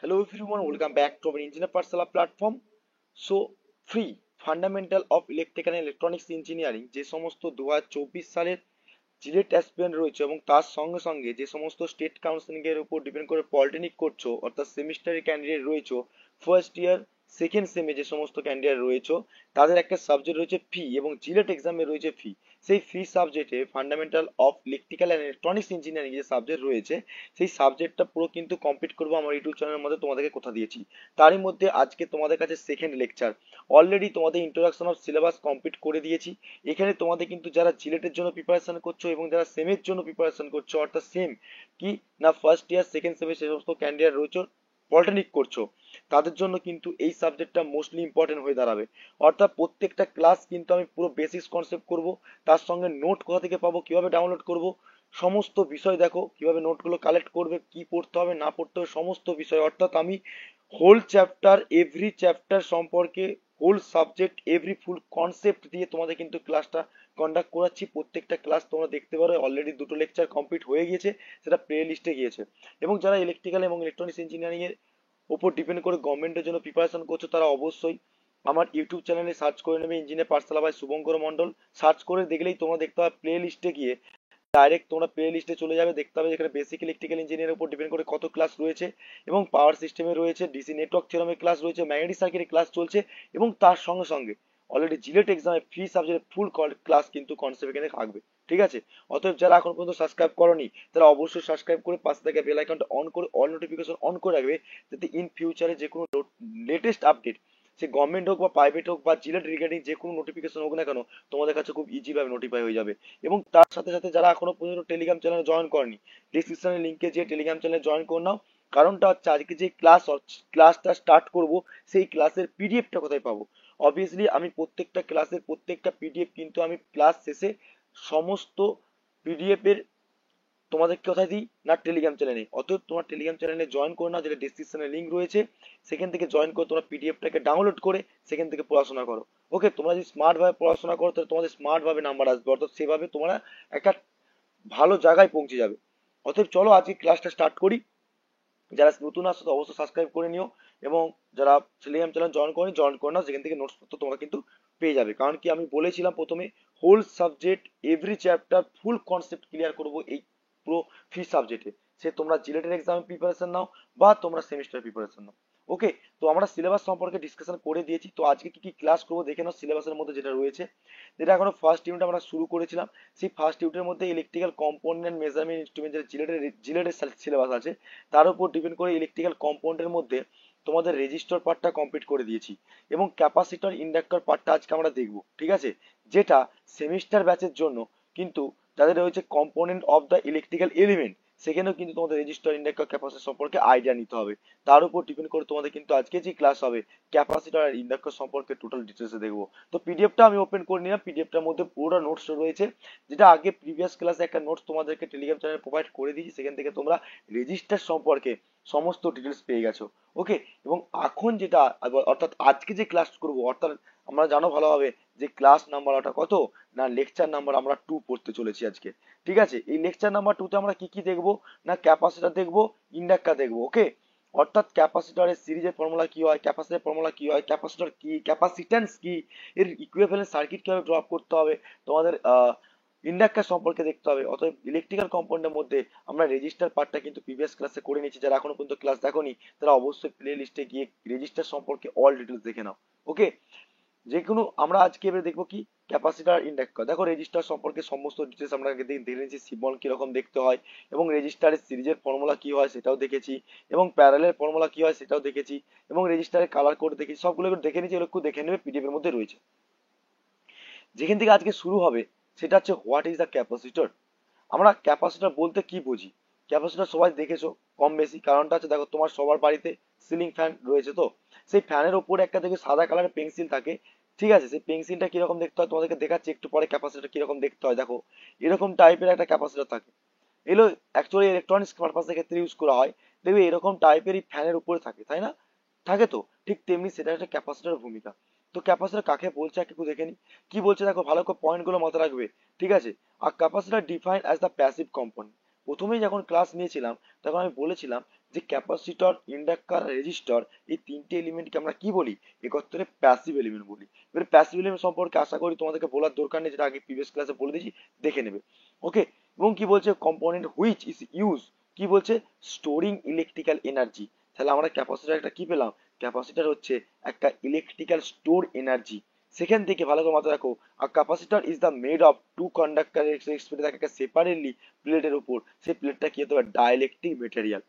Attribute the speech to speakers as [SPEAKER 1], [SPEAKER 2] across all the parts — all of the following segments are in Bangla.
[SPEAKER 1] Hello everyone, welcome back to our Engineer Parsala platform. So free fundamental of electrical and electronics engineering যে সমস্ত 2024 সালের জিলেট অ্যাসপিরেন্ট রয়েছে এবং তার সঙ্গে সঙ্গে যে সমস্ত স্টেট কাউন্সিলিং এর উপর ডিপেন্ড করে পলিটেকনিক করছো অর্থাৎ সেমিস্টারের ক্যান্ডিডেট রয়েছে, ফার্স্ট ইয়ার সেকেন্ড সেমে যে সমস্ত ক্যান্ডিডেট রয়েছে তাদের একটা সাবজেক্ট রয়েছে ফি এবং জিলেট এক্সামে রয়েছে ফি। সেই ফি সাবজেক্টে fundamental of electrical and electronics engineering যে সাবজেক্ট রয়েছে সেই সাবজেক্টটা পুরো কিন্তু কমপ্লিট করবো আমার ইউটিউব চ্যানেলের মধ্যে তোমাদেরকে কথা দিয়েছি। তারই মধ্যে আজকে তোমাদের কাছে সেকেন্ড লেকচার। অলরেডি তোমাদের ইন্ট্রোডাকশন অফ সিলেবাস কমপ্লিট করে দিয়েছি। এখানে তোমাদের কিন্তু যারা জিলেটের জন্য প্রিপারেশন করছো এবং যারা সেমের জন্য প্রিপারেশন করছো অর্থাৎ সেম কি না ফার্স্ট ইয়ার সেকেন্ড সেমে যে সমস্ত ক্যান্ডিডেট রয়েছে পলিটেকনিক করছো তাদের জন্য কিন্তু এই সাবজেক্টটা মোস্টলি ইম্পর্টেন্ট হয়ে দাঁড়াবে। অর্থাৎ প্রত্যেকটা ক্লাস কিন্তু আমি পুরো বেসিক্স কনসেপ্ট করব, তার সঙ্গে নোট কোথা থেকে পাবো, কিভাবে ডাউনলোড করব, সমস্ত বিষয় দেখো কিভাবে নোটগুলো কালেক্ট করবে, কি পড়তে হবে না পড়তে হবে সমস্ত বিষয়। অর্থাৎ আমি হোল চ্যাপ্টার এভরি চ্যাপ্টার সম্পর্কে whole subject every full concept দিয়ে তোমাদের কিন্তু ক্লাসটা কন্ডাক্ট করাচ্ছি। প্রত্যেকটা ক্লাস তোমরা দেখতে পারো, অলরেডি দুটো লেকচার কমপ্লিট হয়ে গিয়েছে, সেটা প্লে লিস্টে গিয়েছে। এবং যারা ইলেকট্রিক্যাল এবং ইলেকট্রনিক্স ইঞ্জিনিয়ারিং এর উপর ডিপেন্ড করে গভর্নমেন্টের জন্য প্রিপারেশন করছো তারা অবশ্যই আমার ইউটিউব চ্যানেলে সার্চ করে নেবে engineer Pathsala by Shubhankar Mondal. Search করে দেখলেই তোমরা দেখতে পাবে প্লে লিস্টে গিয়ে ডাইরেক্ট তোমরা প্লে লিস্টে চলে যাবে, দেখতে হবে যেখানে বেসিক ইলেকট্রিক্যাল ইঞ্জিনিয়ারের উপর ডিপেন্ড করে কত ক্লাস রয়েছে এবং পাওয়ার সিস্টেমে রয়েছে, ডিসি নেটওয়ার্ক থিওরামের ক্লাস রয়েছে, ম্যাগনেটিক সার্কিটের ক্লাস চলছে এবং তার সঙ্গে সঙ্গে অলরেডি জিলেট এক্সামে ফ্রি সাবজেক্টের ফুল ক্লাস কিন্তু কনসেপ্ট এখানে থাকবে। ঠিক আছে, অতএব যারা এখন পর্যন্ত সাবস্ক্রাইব করনি তারা অবশ্যই সাবস্ক্রাইব করে পাশে থেকে বেল আইকনটা অন করে অল নোটিফিকেশন অন করে রাখবে, যাতে ইন ফিউচারে যে কোনো লেটেস্ট আপডেট সে গভর্নমেন্ট হোক বা প্রাইভেট হোক বা জিলেট রিগার্ডিং যে কোনো নোটিফিকেশন হোক না কেন তোমাদের কাছে খুব ইজি ভাবে নোটিফাই হয়ে যাবে। এবং তার সাথে সাথে যারা এখনো পর্যন্ত টেলিগ্রাম চ্যানেলে জয়েন করেনি ডিসক্রিপশনের লিঙ্কে যে টেলিগ্রাম চ্যানেলে জয়েন করে নাও। কারণটা হচ্ছে আজকে যে ক্লাসটা স্টার্ট করব সেই ক্লাসের পিডিএফটা কোথায় পাবো। অবভিয়াসলি আমি প্রত্যেকটা ক্লাসের প্রত্যেকটা পিডিএফ কিন্তু আমি ক্লাস শেষে সমস্ত পিডিএফ এর তোমাদেরকে কোথায় দিই না টেলিগ্রাম চ্যানেলে। অতএব তোমার টেলিগ্রাম চ্যানেলে জয়েন করে নাও, যেটা ডিসক্রিপশনে লিঙ্ক রয়েছে, সেখান থেকে জয়েন করে তোমরা পিডিএফটাকে ডাউনলোড করে সেখান থেকে পড়াশোনা করো। ওকে, তোমরা যদি স্মার্ট ভাবে পড়াশোনা করো তাহলে তোমাদের স্মার্ট ভাবে নাম্বার আসবে, অর্থাৎ সেভাবে তোমরা একটা ভালো জায়গায় পৌঁছে যাবে। অতএব চলো আজকে ক্লাসটা স্টার্ট করি। যারা নতুন আসছো তো অবশ্যই সাবস্ক্রাইব করে নিও এবং যারা টেলিগ্রাম চ্যানেল জয়েন করে নাও, সেখান থেকে নোটস পত্র তোমরা কিন্তু পেয়ে যাবে। কারণ কি আমি বলেছিলাম প্রথমে whole subject every chapter full concept clear করব এই পুরো ফ্রি সাবজেক্টে। সে তোমরা জিলেটের এক্সামে প্রিপারেশন নাও বা তোমরা সেমিস্টার প্রিপারেশন নাও। ওকে, তো আমরা সিলেবাস সম্পর্কে ডিসকাশন করে দিয়েছি, তো আজকে কি কি ক্লাস করবো দেখে নাও। সিলেবাসের মধ্যে যেটা রয়েছে, যেটা এখনো ফার্স্ট ইউনিট আমরা শুরু করেছিলাম, সেই ফার্স্ট ইউনিটের মধ্যে ইলেকট্রিক্যাল কম্পোনেন্ট মেজারমেন্ট ইনস্ট্রুমেন্ট যেটা জিলেটের সিলেবাস আছে তার উপর ডিপেন্ড করে ইলেকট্রিক্যাল কম্পাউন্ডের মধ্যে তোমাদের রেজিস্টর পার্টটা কমপ্লিট করে দিয়েছি এবং ক্যাপাসিটর ইন্ডাক্টর পার্টটা আজকে আমরা দেখব। ঠিক আছে, যেটা সেমিস্টার ব্যাচের জন্য কিন্তু যাদের রয়েছে component of the electrical element, সেখানেও কিন্তু তোমাদের রেজিস্টর ইন্ডাক্টর ক্যাপাসিটর সম্পর্কে আইডিয়া নিতে হবে। তার উপর ডিপেন্ড করে তোমাদের কিন্তু আজকে যে ক্লাস হবে ক্যাপাসিটর আর ইন্ডাক্টর সম্পর্কে টোটাল ডিটেলসে দেখবো। তো পিডিএফটা আমি ওপেন করে নিলাম, পিডিএফটার মধ্যে পুরো নোটস রয়েছে, যেটা আগে প্রিভিয়াস ক্লাসে একটা নোটস তোমাদেরকে টেলিগ্রাম চ্যানেলে প্রোভাইড করে দিয়েছি, সেখান থেকে তোমরা রেজিস্টার সম্পর্কে সমস্ত ডিটেলস পেয়ে গেছো। ওকে, এবং এখন যেটা অর্থাৎ আজকে যে ক্লাস করব, অর্থাৎ আমরা জানো ভালোভাবে যে ক্লাস নাম্বার ওটা কত না লেকচার নাম্বার আমরা 2 পড়তে চলেছি আজকে। ঠিক আছে, এই লেকচার নাম্বার 2 তে আমরা কি কি দেখবো না ক্যাপাসিটর দেখবো, ইন্ডাক্টর দেখবো। ওকে, অর্থাৎ ক্যাপাসিটরের সিরিজের ফর্মুলা কি হয়, ক্যাপাসিটরের ফর্মুলা কি হয়, ক্যাপাসিটর কি, ক্যাপাসিট্যান্স কি, এর ইকুইভ্যালেন্ট সার্কিট কিভাবে ড্রপ করতে হবে, তোমাদের ইন্ডাক্টর সম্পর্কে দেখতে হবে। অতএব ইলেকট্রিক্যাল কম্পাউন্ডের মধ্যে আমরা রেজিস্টার পার্টটা কিন্তু প্রিভিয়াস ক্লাসে করে নিয়েছি, যারা এখনো পর্যন্ত ক্লাস দেখোনি তারা অবশ্যই প্লে লিস্টে গিয়ে রেজিস্টার সম্পর্কে অল ডিটেলস দেখে নাও। ওকে, যে কোনো আমরা আজকে এবারে দেখবো কি ক্যাপাসিটর ইন্ডাক্টর। দেখো রেজিস্টার সম্পর্কে সমস্ত ডিটেলস আমরা আগে দেখে নিয়েছি, সিম্বল কিরকম দেখতে হয় এবং রেজিস্টারের সিরিজের ফর্মুলা কি হয় সেটাও দেখেছি এবং প্যারালেল ফর্মুলা কি হয় সেটাও দেখেছি এবং রেজিস্টারের কালার কোড দেখেছি, সবগুলো একটু দেখে নিয়েছি, এগুলো একটু দেখে নেবে, পিডিএফ এর মধ্যে রয়েছে। যেখান থেকে আজকে শুরু হবে সেটা হচ্ছে হোয়াট ইজ দ্য ক্যাপাসিটর। আমরা ক্যাপাসিটর বলতে কি বুঝি, ক্যাপাসিটর সবাই দেখেছো কম বেশি। কারণটা হচ্ছে দেখো তোমার সবার বাড়িতে সিলিং ফ্যান রয়েছে, তো সেই ফ্যানের উপরে একটা দেখবে সাদা কালারের পেন্সিল থাকে। ঠিক আছে, সেই পেন্সিলটা কিরকম দেখতে হয় তোমাদেরকে দেখাচ্ছি একটু পরে, ক্যাপাসিটর কিরকম দেখতে হয় দেখো এরকম টাইপের একটা ক্যাপাসিটর থাকে। এগুলো অ্যাকচুয়ালি ইলেকট্রনিক্স পারপাসের ক্ষেত্রে ইউজ করা হয়, দেখবে এরকম টাইপেরই ফ্যানের উপরে থাকে, তাই না? থাকে তো, ঠিক তেমনি সেটা একটা ক্যাপাসিটরের ভূমিকা। তো ক্যাপাসিটর কাকে বলছে একটু দেখে নি, কি বলছে দেখো ভালো করে পয়েন্ট গুলো মাথায় রাখবে। ঠিক আছে, আর capacitor defined as the passive component, প্রথমেই যখন ক্লাস নিয়েছিলাম তখন আমি বলেছিলাম যে ক্যাপাসিটর, ইন্ডাক্টর, রেজিস্টর এই তিনটে এলিমেন্টকে আমরা কি বলি, একত্রে প্যাসিভ এলিমেন্ট বলি। এবার প্যাসিভ এলিমেন্ট সম্পর্কে আশা করি তোমাদেরকে বলার দরকার নেই, যেটা আগে প্রিভিয়াস ক্লাসে বলে দিয়েছি, দেখে নেবে। ওকে, এবং কি বলছে, কম্পোনেন্ট হুইচ ইজ ইউজ, কি বলছে, স্টোরিং ইলেকট্রিক্যাল এনার্জি। তাহলে আমরা ক্যাপাসিটর একটা কি পেলাম, ক্যাপাসিটর হচ্ছে একটা ইলেকট্রিক্যাল স্টোর এনার্জি। সেখান থেকে ভালো করে মাথায় রাখো, a capacitor is the made of two conductor থাকে সেপারেটলি প্লেটের উপর, সেই প্লেটটা কি হতে পারে, dielectric material.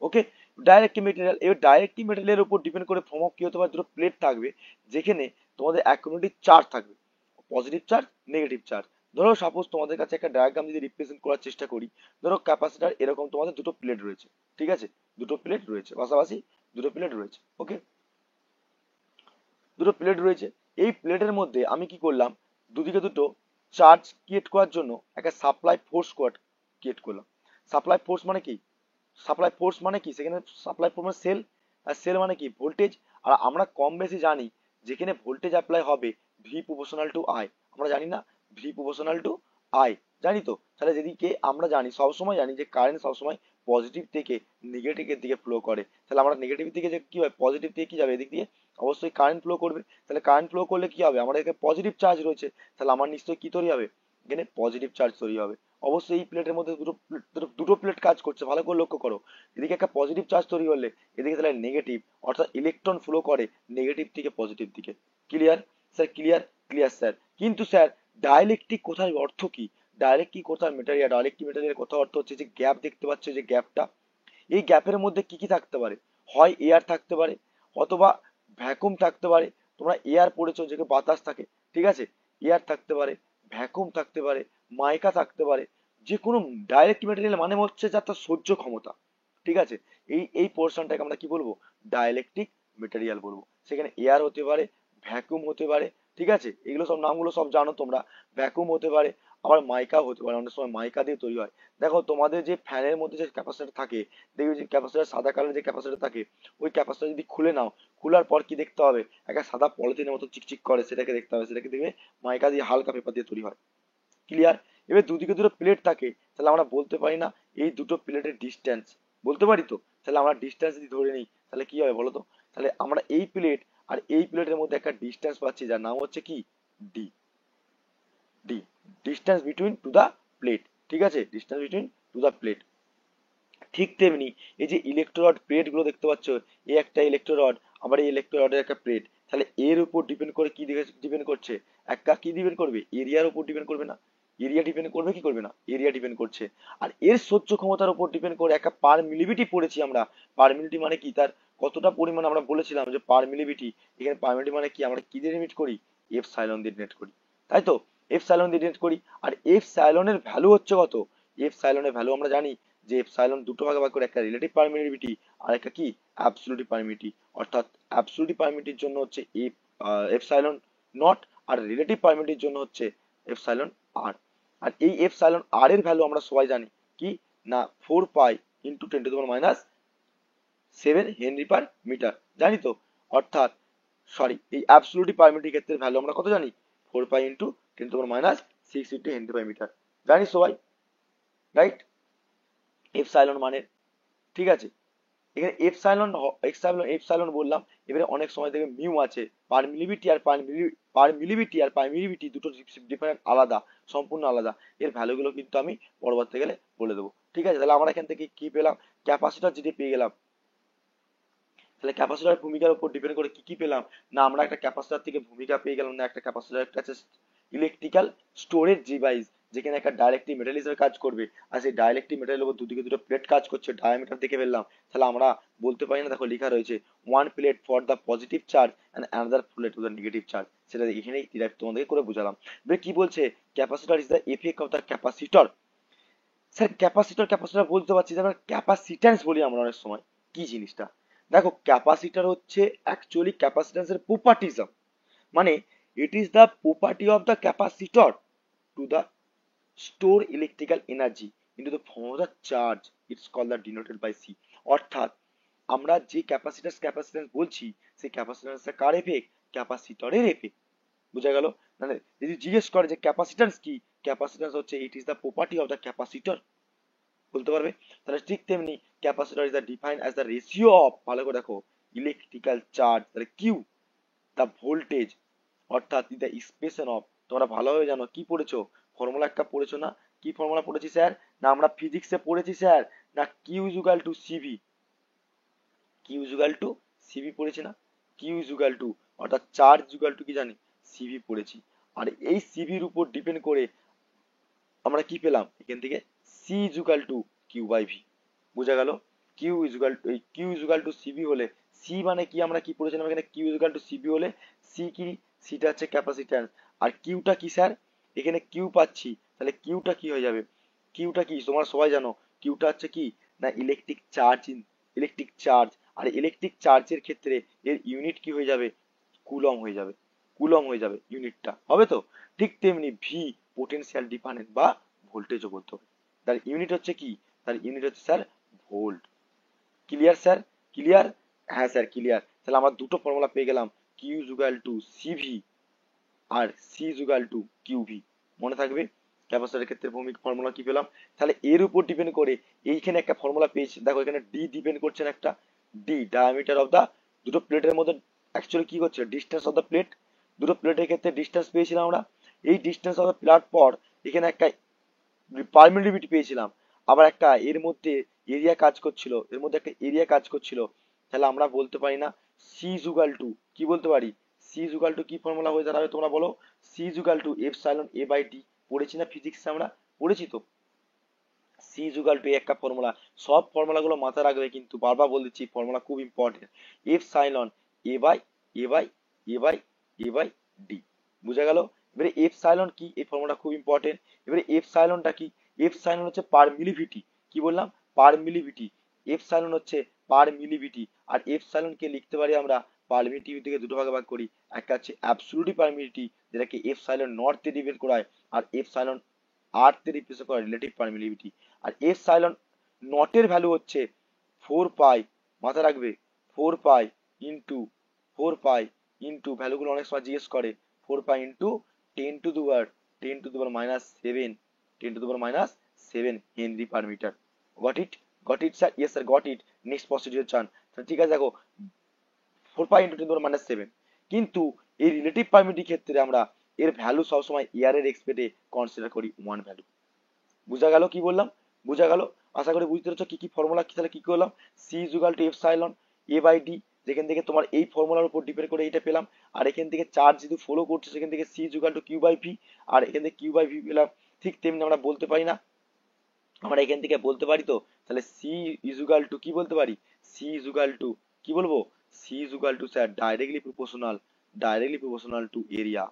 [SPEAKER 1] Okay, dielectric material, এবার ডাইলেকট্রিক মেটেরিয়ালের উপর ডিপেন্ড করে ফর্ম অফ কি হতে পারে, দুটো প্লেট থাকবে যেখানে তোমাদের অ্যাকুমুলেটিভ চার্জ থাকবে, পজিটিভ চার্জ, নেগেটিভ চার্জ। ধরো সাপোজ তোমাদের কাছে একটা ডায়াগ্রাম যদি রিপ্রেজেন্ট করার চেষ্টা করি, ধরো ক্যাপাসিটর এরকম তোমাদের দুটো প্লেট রয়েছে, ঠিক আছে, দুটো প্লেট রয়েছে পাশাপাশি, দুটো প্লেট রয়েছে। ওকে, দুটো প্লেট রয়েছে, এই প্লেটের মধ্যে আমি কি করলাম, দুদিকে দুটো চার্জ ক্রিয়েট করার জন্য একটা সাপ্লাই ফোর্স ক্রিয়েট করলাম। সাপ্লাই ফোর্স মানে কি, সাপ্লাই ফোর্স মানে কি, সেখানে সাপ্লাই ফোর্স মানে সেল, আর সেল মানে কি ভোল্টেজ। আর আমরা কম বেশি জানি যেখানে ভোল্টেজ অ্যাপ্লাই হবে ভি প্রপোর্শনাল টু আই, আমরা জানি না, ভি প্রপোর্শনাল টু আই, জানি তো। তাহলে যেদিকে আমরা জানি, সবসময় জানি যে কারেন্ট সবসময় পজিটিভ থেকে নেগেটিভের দিকে ফ্লো করে, তাহলে আমরা নেগেটিভ দিকে যে কি হয়, পজিটিভ দিকে কি যাবে, এদিক দিয়ে অবশ্যই কারেন্ট ফ্লো করবে। তাহলে কারেন্ট ফ্লো করলে কি হবে, আমার এখানে পজিটিভ চার্জ রয়েছে, তাহলে আমার নিশ্চয়ই কি তৈরি হবে, এখানে পজিটিভ চার্জ তৈরি হবে। অবশ্যই এই প্লেটের মধ্যে দুটো প্লেট কাজ করছে, ভালো করে লক্ষ্য করো। এদিকে একটা পজিটিভ চার্জ তৈরি করলে এদিকে তাহলে নেগেটিভ, অর্থাৎ ইলেকট্রন ফ্লো করে নেগেটিভ থেকে পজিটিভ দিকে। Clear sir, clear, clear sir. কিন্তু স্যার ডাইলেকট্রিক কোথায় অর্থ কি, ডাইলেকট্রিক কোথায় মেটেরিয়াল, ডাইলেকট্রিক মেটেরিয়াল কোথায় অর্থ হচ্ছে যে গ্যাপ দেখতে পাচ্ছ, যে গ্যাপটা, এই গ্যাপের মধ্যে কি কি থাকতে পারে, হয় এয়ার থাকতে পারে অথবা ভ্যাকুম থাকতে পারে। তোমরা এয়ার পড়েছো, যেখানে বাতাস থাকে, ঠিক আছে, এয়ার থাকতে পারে, ভ্যাকুম থাকতে পারে, মাইকা থাকতে পারে। যে কোনো ডাইরেক্ট মেটেরিয়াল মানে হচ্ছে যার তার সহ্য ক্ষমতা, ঠিক আছে, এই পোর্শনটাকে আমরা কি বলবো, ডাইলেকট্রিক মেটেরিয়াল বলবো। সেখানে এয়ার হতে পারে, ভ্যাকুম হতে পারে, ঠিক আছে, এগুলো সব নামগুলো সব জানো তোমরা। ভ্যাকুম হতে পারে, আবার মাইকাও হতে পারে, অনেক সময় মাইকা দিয়ে তৈরি হয়। দেখো তোমাদের যে ফ্যানের মধ্যে যে ক্যাপাসিটর থাকে, দেখবে যে ক্যাপাসিটর সাদা কালারের যে ক্যাপাসিটর থাকে, ওই ক্যাপাসিটর যদি খুলে নাও, খোলার পর কি দেখতে হবে, একটা সাদা পলিথিনের মতো চিকচিক করে, সেটাকে দেখতে হবে, সেটাকে দেখবে মাইকা দিয়ে, হালকা পেপার দিয়ে তৈরি হয়। ক্লিয়ার। এবার দুদিকে দুটো প্লেট থাকে, তাহলে আমরা বলতে পারি না এই দুটো প্লেটের ডিস্টেন্স, বলতে পারি তো। তাহলে আমরা ডিস্টেন্স যদি ধরে নিই তাহলে কি হবে বলো তো, তাহলে আমরা এই প্লেট আর এই প্লেটের মধ্যে একটা ডিস্টেন্স পাচ্ছি, যার নাম হচ্ছে কি, D. D, distance between two the plate, ঠিক আছে, distance between two the plate. ঠিক তেমনি এই যে ইলেকট্রোরড প্লেট গুলো দেখতে পাচ্ছ, এই একটা ইলেকট্রোরড, আবার এই ইলেকট্রোরডের একটা প্লেট, তাহলে এর উপর ডিপেন্ড করে কি ডিপেন্ড করছে, একটা কি ডিপেন্ড করবে, এরিয়ার উপর ডিপেন্ড করবে না, এরিয়া ডিপেন্ড করবে কি করবে না, এরিয়া ডিপেন্ড করছে। আর এর সহ্য ক্ষমতার উপর ডিপেন্ড করে একটা পারমিলিভিটি পড়েছি আমরা। পারমিলিভিটি মানে কি, তার কতটা পরিমাণ আমরা বলেছিলাম যে পারমিলিভিটি, এখানে পারমিলিভিটি মানে কি, আমরা কি দিয়ে ডিনোট করি, এফ সাইলন দিয়ে ডিনোট করি, তাই তো, এফ সাইলন দিয়ে ডিনোট করি। আর এফ সাইলনের ভ্যালু হচ্ছে কত, এফ সাইলনের ভ্যালু আমরা জানি যে এপসাইলন দুটো ভাগে ভাগ করে, একটা রিলেটিভ পারমিটিভিটি আর একটা কি অ্যাবসলিউট পারমিটিভিটি। অর্থাৎ অ্যাবসলিউট পারমিটিভিটির জন্য হচ্ছে এপসাইলন নট, আর রিলেটিভ পারমিটিভিটির জন্য হচ্ছে এপসাইলন আর। আর এই এপসাইলন আর এর ভ্যালু আমরা সবাই জানি কি না, 4 pi into 10⁻⁷ henry per metre, জানি তো। অর্থাৎ সরি, এই অ্যাবসলিউট পারমিটিভিটির ক্ষেত্রে ভ্যালু আমরা কত জানি, 4 pi into 10⁻⁶ into henry per metre, জানি সবাই, রাইট, এপসাইলন মানে, ঠিক আছে। এখানে এপসাইলন, এপসাইলন বললাম। এবারে অনেক সময় দেখবে মিউ আছে, পারমিলিভিটি দুটো ডিফারেন্ট, আলাদা, সম্পূর্ণ আলাদা। এর ভ্যালুগুলো কিন্তু আমি পরবর্তী গেলে বলে দেবো, ঠিক আছে। তাহলে আমরা এখান থেকে কি পেলাম, ক্যাপাসিটর যেটি পেয়ে গেলাম। তাহলে ক্যাপাসিটর ভূমিকার উপর ডিপেন্ড করে কি কি পেলাম, না আমরা একটা ক্যাপাসিটর থেকে ভূমিকা পেয়ে গেলাম, না একটা ক্যাপাসিটর একটা ইলেকট্রিক্যাল স্টোরেজ ডিভাইস, যেখানে একটা ডাইরেক্টলি মেটাল হিসেবে কাজ করবে। আর সেই ডাইরেক্টলি মেটালের উপর দুদিকে দুটো প্লেট কাজ করছে, ডায়ামিটার দেখে ফেললাম। তাহলে আমরা বলতে পারি না, দেখো লেখা রয়েছে one plate for the positive charge and another plate for the negative charge, সেটা এখানেই ডিরেক্ট তোমাদেরকে করে বুঝালাম। এবার কি বলছে, capacitor is the effect of the capacitor. Sir capacitor capacitor বলতে পারছি, তারপর ক্যাপাসিট্যান্স বলি আমরা অনেক সময়, কি জিনিসটা, দেখো ক্যাপাসিটর হচ্ছে অ্যাকচুয়ালি ক্যাপাসিট্যান্সের প্রপার্টিজম, মানে ইট is the property of the capacitor to the store electrical energy into the form of the charge, it's called the denoted by C। অর্থাৎ আমরা যে ক্যাপাসিট্যান্স বলছি, সেই ক্যাপাসিট্যান্সটা কার এফেক্ট, ক্যাপাসিটরের এফেক্ট, বোঝা গেল। মানে যদি জিজ্ঞেস করে যে ক্যাপাসিট্যান্স কি, ক্যাপাসিট্যান্স হচ্ছে ইট is the property of the capacitor বলতে পারবে? তাহলে ঠিক তেমনি capacitor is the defined as the ratio of, ভালো করে দেখো, ইলেকট্রিক্যাল চার্জ, তাহলে কিউ দ্য ভোল্টেজ, অর্থাৎ দ্য এক্সপ্রেশন অফ, তোমরা ভালোভাবে জানো কি পড়েছো, ফর্মুলা একটা পড়েছো না? কি ফর্মুলা পড়েছি স্যার? না আমরা ফিজিক্সে পড়েছি স্যার, না Q equal to CV, Q equal to CV পড়েছি না? কিউ ইজুগাল টু, অর্থাৎ চার্জ ইজুগাল টু কি জানি, সিভি পড়েছি। আর এই সিভির উপর ডিপেন্ড করে আমরা কি পেলাম এখান থেকে, C ইজুগাল to Q by V. বোঝা গেল? কিউ ইজুগাল টু সিবি হলে, সি মানে কি আমরা কি পড়েছিলাম এখানে, কিউ ইজুগাল টু সিবি হলে সি কি, সিটা হচ্ছে ক্যাপাসিট্যান্স, আর কিউটা কি স্যার, এখানে কিউ পাচ্ছি, তাহলে কিউটা কি হয়ে যাবে, কিউটা কি তোমরা সবাই জানো, কিউটা হচ্ছে কি না ইলেকট্রিক চার্জ, ইলেকট্রিক চার্জ, আর ইলেকট্রিক চার্জের ক্ষেত্রে এর ইউনিট কি হয়ে যাবে, কুলম হয়ে যাবে, কুলম হয়ে যাবে ইউনিটটা, হবে তো? ঠিক তেমনি ভি পোটেনশিয়াল ডিফারেন্স বা ভোল্টেজও বলতে হবে, তার ইউনিট হচ্ছে কি, তার ইউনিট হচ্ছে sir volt. Clear sir? Clear? হ্যাঁ স্যার ক্লিয়ার। তাহলে আমরা দুটো ফর্মুলা পেয়ে গেলাম, Q equal to CV R C ইজুগাল two QV. মনে থাকবে ক্যাপাসিটরের ক্ষেত্রে ভৌমিক ফর্মুলা কি পেলাম? তাহলে এর উপর ডিপেন্ড করে এইখানে একটা ফর্মুলা পেয়েছি, দেখো এখানে ডি ডিপেন্ড করছে না একটা, ডি ডায়ামিটার অফ দা, দুটো প্লেটের মধ্যে অ্যাকচুয়ালি কি করছে, ডিস্টেন্স অফ দা প্লেট, দুটো প্লেটের ক্ষেত্রে ডিস্টেন্স পেয়েছিলাম আমরা, এই ডিস্টেন্স অফ দা প্লেট পর এখানে একটা পারমিটিভিটি পেয়েছিলাম, আবার একটা এর মধ্যে এরিয়া কাজ করছিল, এর মধ্যে একটা এরিয়া কাজ করছিল, তাহলে আমরা বলতে পারি না সি ইজুগাল টু, কি বলতে পারি, সি ইজুগাল টু কি ফর্মুলা হয়ে দাঁড়াবে তোমরা বলো, C ইজুগাল to epsilon A by D, পড়েছি না ফিজিক্সে আমরা, পড়েছি তো? সি ইজুগাল টু একটা ফর্মুলা, সব ফর্মুলাগুলো মাথায় রাখবে কিন্তু, বারবার বলে দিচ্ছি ফর্মুলা খুব important, epsilon A by A by A by A by D. বুঝা গেল? এবারে এপসাইলন কি, এই ফর্মুলা খুব ইম্পর্টেন্ট। এবারে এপসাইলনটা কি, এপসাইলন হচ্ছে পার মিলিভিটি, কি বললাম, পার মিলিভিটি, এপসাইলন হচ্ছে পার মিলিভিটি, আর এপসাইলন কে লিখতে পারি আমরা পারমিটিভিটি থেকে দুটো ভাগে ভাগ করি, একটা হচ্ছে অ্যাবসলিউট পারমিটিভিটি যেটাকে এপসাইলন নট তে ডিফাইন করা হয়, আর এপসাইলন আর তে রিপ্রেজেন্ট করা রিলেটিভ পারমিটিভিটি। আর এপসাইলন নটের ভ্যালু হচ্ছে 4 পাই, মাথায় রাখবে 4 পাই ইন্টু 4 পাই ইন্টু, ভ্যালুগুলো অনেক সময় জিজ্ঞেস করে, 4 pi into 10 to the power -7 henry per metre. Got it? Got it sir? Yes sir got it. Next procedure চান? ঠিক আছে দেখো, 4 পাই ইন্টু 10 to the -7, কিন্তু এই রিলেটিভ পারমিটির ক্ষেত্রে আমরা এর ভ্যালু সবসময় ইয়ারের এক্সপেক্টে কনসিডার করি 1 ভ্যালু। বুঝা গেল কি বললাম? বুঝা গেল? আশা করি বুঝতে পেরেছো কি কি ফর্মুলা, কি তাহলে কি করলাম, C ইজুগাল to epsilon A by D, যেখান থেকে তোমার এই ফর্মুলার উপর ডিপেন্ড করে এটা পেলাম, আর এখান থেকে চার্জ যেহেতু ফলো করছে সেখান থেকে C ইজুগাল to Q by V, আর এখান থেকে কিউ বাই ভি পেলাম। ঠিক তেমনি আমরা বলতে পারি না, আমরা এখান থেকে বলতে পারি তো, তাহলে সি ইজুগাল টু কি বলতে পারি, সি ইজুগাল টু কি বলবো, C ইজুগাল to sir directly proportional to area,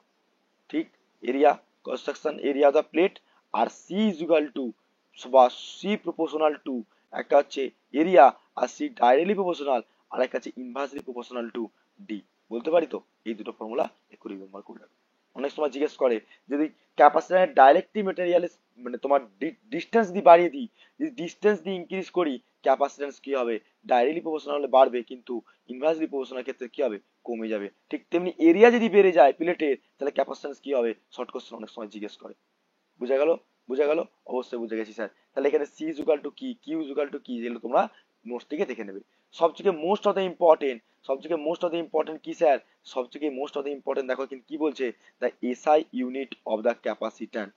[SPEAKER 1] ঠিক, area, construction area of the plate, আর সি ইজুগাল টু বা সি প্রপোর্শনাল টু, একটা হচ্ছে এরিয়া, আর সি ডাইরেক্টলি প্রপোর্শনাল, আর একটা হচ্ছে ইনভার্সলি প্রপোর্শনাল টু ডি। বলতে পারি তো? এই দুটো ফর্মুলা একটু রিমেম্বার করে রাখো। অনেক সময় জিজ্ঞেস করে যদি ক্যাপাসিটরের ডাইরেক্টলি মেটেরিয়াল, মানে তোমার ডিস্টেন্স দিয়ে বাড়িয়ে দিই, যদি ডিস্টেন্স দিয়ে ইনক্রিজ করি ক্যাপাসিটেন্স কি হবে, ডাইরেক্টলি প্রপোর্শনাল হলে বাড়বে, কিন্তু ইনভার্সলি প্রপোর্শনাল ক্ষেত্রে কি হবে, কমে যাবে। ঠিক তেমনি এরিয়া যদি বেড়ে যায় প্লেটের, তাহলে ক্যাপাসিটেন্স কি হবে, শর্ট কোশ্চেন অনেক সময় জিজ্ঞেস করে। বুঝা গেল? বুঝা গেল? অবশ্যই বুঝে গেছি স্যার। তাহলে এখানে সি ইজুগাল টু কি, কিউ ইজুগাল টু কি, যেগুলো তোমরা নোটস থেকে দেখে নেবে। সবথেকে মোস্ট অফ দ্য ইম্পর্টেন্ট, সবথেকে মোস্ট অফ দ্য ইম্পর্টেন্ট কি স্যার, সবথেকে মোস্ট অফ দ্য ইম্পর্টেন্ট দেখো কিন্তু কি বলছে, the SI unit of the capacitance,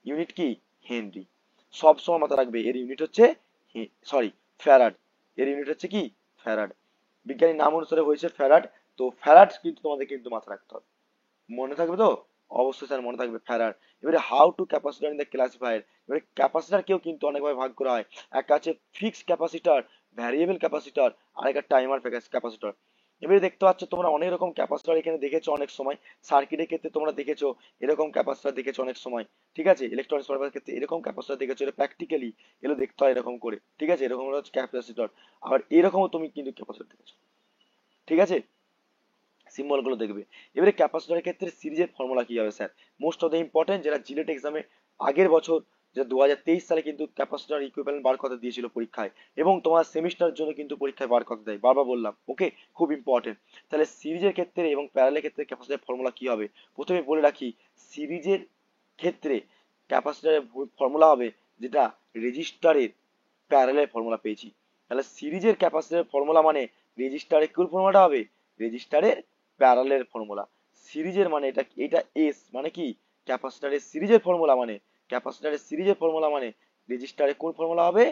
[SPEAKER 1] unit কি, হেনরি। সব সময় মাথা রাখবে এর ইউনিট হচ্ছে সরি ফ্যারাড, এর ইউনিট হচ্ছে কি, ফ্যারাড। বিজ্ঞানী নাম অনুসারে হয়েছে ফ্যারাড, তো ফ্যারাড কিন্তু তোমাদের কিন্তু মাথা রাখতে হবে। মনে থাকবে তো? অবশ্যই স্যার মনে থাকবে ফ্যারাড। এবারে how to capacitor in the classifier, এবারে ক্যাপাসিটর কেও কিন্তু অনেকভাবে ভাগ করা হয়, একটা আছে ফিক্সড ক্যাপাসিটর, ভ্যারিয়েবল ক্যাপাসিটর, আর একটা টাইমার ক্যাপাসিটর। এবারে দেখতে পাচ্ছ তোমরা অনেক রকম ক্যাপাসিটর এখানে দেখেছো, অনেক সময় সার্কিটের ক্ষেত্রে তোমরা দেখেছো এরকম ক্যাপাসিটর দেখেছো অনেক সময়, ঠিক আছে, ইলেকট্রনিক্স পড়ার ক্ষেত্রে এরকম ক্যাপাসিটর দেখেছো, এটা প্র্যাকটিক্যালি এগুলো দেখতে হয় এরকম করে, ঠিক আছে, এরকম হচ্ছে ক্যাপাসিটর। আবার এরকমও তুমি কিন্তু ক্যাপাসিটর দেখেছো, ঠিক আছে, সিম্বল গুলো দেখবে। এবারে ক্যাপাসিটরের ক্ষেত্রে সিরিজের ফর্মুলা কি হবে sir, most of the important, যেটা জিলেট এক্সামে আগের বছর, যে 2023 সালে কিন্তু ক্যাপাসিটর ইকুইভ্যালেন্ট বার কথা দিয়েছিল পরীক্ষায়, এবং তোমার সেমিস্টার জন্য কিন্তু পরীক্ষায় বার কথা দেয়, বারবার বললাম, ওকে, খুব ইম্পর্টেন্ট। তাহলে সিরিজের ক্ষেত্রে এবং প্যারালের ক্ষেত্রে ক্যাপাসিটরের ফর্মুলা কি হবে, প্রথমে বলে রাখি, সিরিজের ক্ষেত্রে ক্যাপাসিটরের ফর্মুলা হবে যেটা রেজিস্টারের প্যারালাল ফর্মুলা পেয়েছি। তাহলে সিরিজের ক্যাপাসিটরের ফর্মুলা মানে রেজিস্টারের কি ফর্মুলাটা হবে, রেজিস্টারের প্যারালাল ফর্মুলা। সিরিজের মানে এটা এটা এস মানে কি ক্যাপাসিটরের সিরিজের ফর্মুলা মানে, ক্যাপাসিটরের সিরিজের ফর্মুলা মানে রেজিস্টারে কোন ফর্মুলা হবে,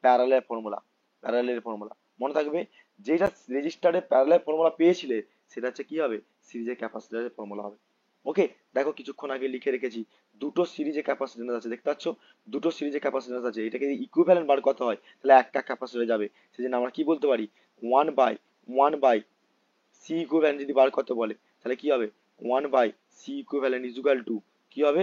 [SPEAKER 1] প্যারালাল ফর্মুলা, প্যারালাল ফর্মুলা মনে থাকবে। যেটা রেজিস্টারে প্যারালাল ফর্মুলা পেয়েছিলে সেটা হচ্ছে কি হবে, সিরিজের ক্যাপাসিটরের ফর্মুলা হবে। ওকে, দেখো কিছুক্ষণ আগে লিখে রেখেছি দুটো সিরিজে ক্যাপাসিট্যান্স আছে, দেখতে পাচ্ছ দুটো সিরিজে ক্যাপাসিট্যান্স আছে, এটাকে ইকুইভ্যালেন্ট বার কত হয়, তাহলে একটা ক্যাপাসিটরে যাবে, সেজন্য আমরা কি বলতে পারি, ওয়ান বাই সি ইকুইভ্যালেন্ট যদি বার করতে বলে তাহলে কি হবে, one by C equivalent equal to কি হবে,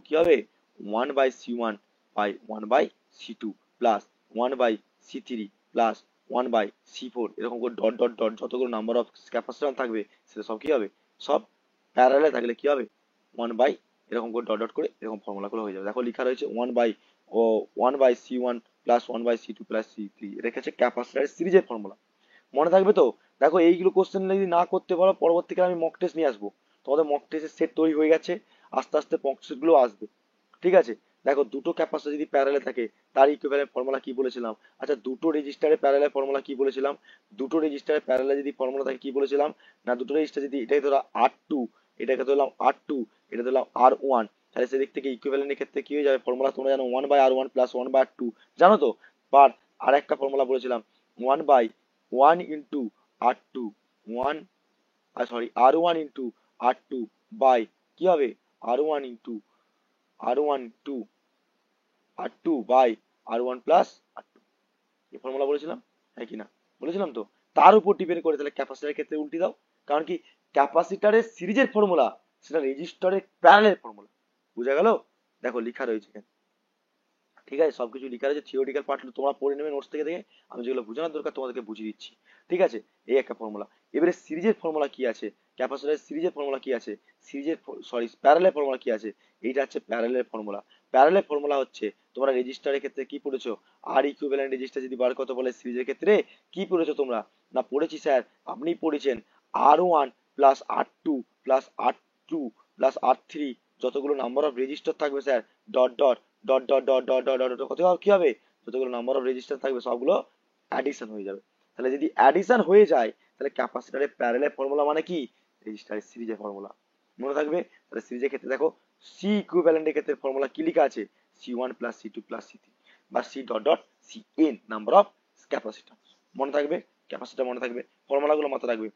[SPEAKER 1] কি হবে, one by C one by one by C two plus one by C three plus one by C four, এরকম করে ডট ডট ডট যতগুলো নাম্বার অফ ক্যাপাসিটর থাকবে সেটা সব কি হবে, সব প্যারালালে থাকলে কি হবে, ওয়ান বাই এরকম করে ডট ডট করে এরকম ফর্মুলাগুলো হয়ে যাবে। দেখো লেখা রয়েছে one by C one plus one by C two plus C three, এটা হচ্ছে ক্যাপাসিটরের সিরিজের ফর্মুলা। মনে থাকবে তো? দেখো এইগুলো কোশ্চেন যদি না করতে পারো পরবর্তীকালে আমি মক টেস্ট নিয়ে আসবো, তোমাদের মক টেস্টের সেট তৈরি হয়ে গেছে, আস্তে আস্তে মক টেস্ট গুলো আসবে, ঠিক আছে। দেখো দুটো ক্যাপাসিটর যদি প্যারালালে থাকে তার ইকুইভ্যালেন্ট ফর্মুলা কি বলেছিলাম, আচ্ছা দুটো রেজিস্টারে প্যারালাল ফর্মুলা কি বলেছিলাম, দুটো রেজিস্টারে প্যারালাল যদি ফর্মুলা থাকে কি বলেছিলাম, না দুটো রেজিস্টার যদি এটাকে ধরো আর টু, এটাকে ধরলাম আর টু, এটা ধরলাম আর ওয়ান, তাহলে সেদিক থেকে ইকুইভ্যালেন্টের ক্ষেত্রে কি হয়ে যাবে ফর্মুলা, তোমরা জানো one by R one plus one by R two, জানো তো। আর আর একটা ফর্মুলা বলেছিলাম one by one into R two, one sorry R one into R two by কি হবে, R one into R one two R two by R one plus R two, এই ফর্মুলা বলেছিলাম, হ্যাঁ কি না, বলেছিলাম তো। তার উপর ডিপেন্ড করে তাহলে ক্যাপাসিটরের ক্ষেত্রে উল্টি দাও, কারণ কি ক্যাপাসিটরের সিরিজের ফর্মুলা সেটা রেজিস্টারের প্যারালাল ফর্মুলা, বুঝা গেল। দেখো লেখা রয়েছে এখানে, ঠিক আছে, সবকিছু লেখা রয়েছে, থিওরিক্যাল পার্ট তোমরা পড়ে নেবে নোটস থেকে দেখে, আমি যেগুলো বোঝানোর দরকার তোমাদেরকে বুঝিয়ে দিচ্ছি, ঠিক আছে। এই একটা ফর্মুলা। এবারে সিরিজের ফর্মুলা কি আছে, ক্যাপাসিটরের সিরিজের ফর্মুলা কি আছে, সিরিজের সরি প্যারালাল ফর্মুলা কি আছে, এইটা হচ্ছে প্যারালাল ফর্মুলা। প্যারালাল ফর্মুলা হচ্ছে তোমরা রেজিস্টারের ক্ষেত্রে কি পড়েছো, আর ইকুইভ্যালেন্ট রেজিস্টার যদি বার করতে বলে সিরিজের ক্ষেত্রে কি পড়েছো তোমরা, না পড়েছি স্যার, আপনি পড়েছেন আর one plus R two plus R two plus আর থ্রি, যতগুলো নাম্বার অফ রেজিস্টার থাকবে sir dot dot dot dot dot dot dot dot কত কি হবে, যতগুলো নাম্বার অফ রেজিস্টার থাকবে সবগুলো অ্যাডিশন হয়ে যাবে। তাহলে যদি অ্যাডিশন হয়ে যায় তাহলে ক্যাপাসিটরের প্যারালাল ফর্মুলা মানে কি, রেজিস্টারের সিরিজের ফর্মুলা, মনে থাকবে। তাহলে সিরিজের ক্ষেত্রে দেখো সি ইকুইভ্যালেন্টের ক্ষেত্রে ফর্মুলা কি লেখা আছে, C one plus C two plus C three বা C dot dot C N number of capacitor, মনে থাকবে, ক্যাপাসিটর মনে থাকবে, ফর্মুলাগুলো মাথায় রাখবে,